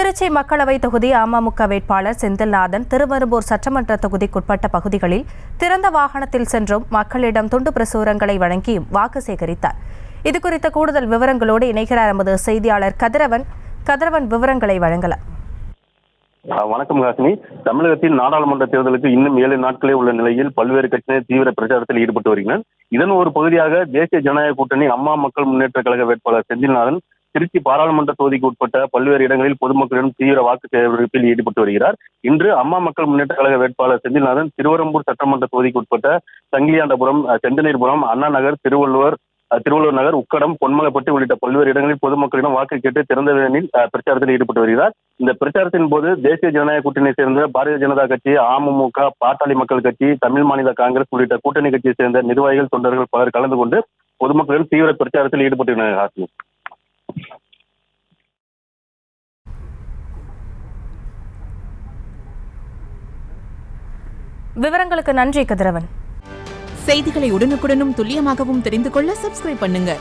திருச்சி மக்களவை தொகுதி அமமுக வேட்பாளர் செந்தில்நாதன் திருவெரும்பூர் சட்டமன்ற தொகுதிக்குட்பட்ட பகுதிகளில் திறந்த வாகனத்தில் சென்றும் மக்களிடம் துண்டு பிரசுரங்களை வழங்கியும் வாக்கு சேகரித்தார். இதுகுறித்த கூடுதல் விவரங்களோடு இணைகிறார் எமது செய்தியாளர் கதிரவன் விவரங்களை வழங்கலாம். வணக்கம் காசினி. தமிழகத்தில் நாடாளுமன்ற தேர்தலுக்கு இன்னும் 7 நாட்களே உள்ள நிலையில் பல்வேறு கட்சியினர் தீவிர பிரச்சாரத்தில் ஈடுபட்டு வருகின்றனர். இதன் ஒரு பகுதியாக தேசிய ஜனநாயக கூட்டணி அம்மா மக்கள் முன்னேற்ற கழக வேட்பாளர் செந்தில்நாதன் திருச்சி பாராளுமன்ற தொகுதிக்கு உட்பட்ட பல்வேறு இடங்களில் பொதுமக்களிடம் தீவிர வாக்கு சேகரிப்பில் ஈடுபட்டு வருகிறார். இன்று அம்மா மக்கள் முன்னேற்ற கழக வேட்பாளர் செந்தில்நாதன் திருவெரும்பூர் சட்டமன்ற தொகுதிக்கு உட்பட்ட சங்கிலியாண்டபுரம், செந்தனீர்புரம், அண்ணா நகர், திருவள்ளுவர் நகர், உக்கடம், பொன்மலைப்பட்டு உள்ளிட்ட பல்வேறு இடங்களில் பொதுமக்களிடம் வாக்கு கேட்டு திறந்த வேனில் பிரச்சாரத்தில் ஈடுபட்டு வருகிறார். இந்த பிரச்சாரத்தின் போது தேசிய ஜனநாயக கூட்டணியை சேர்ந்த பாரதிய ஜனதா கட்சி, அமமுக, பாட்டாளி மக்கள் கட்சி, தமிழ் மாநில காங்கிரஸ் உள்ளிட்ட கூட்டணி கட்சியை சேர்ந்த நிர்வாகிகள், தொண்டர்கள் பலர் கலந்து கொண்டு பொதுமக்களிடம் தீவிர பிரச்சாரத்தில் ஈடுபட்டுள்ளனர். விவரங்களுக்கு நன்றி கதிரவன். செய்திகளை உடனுக்குடனும் துல்லியமாகவும் தெரிந்து கொள்ள சப்ஸ்கிரைப் பண்ணுங்க.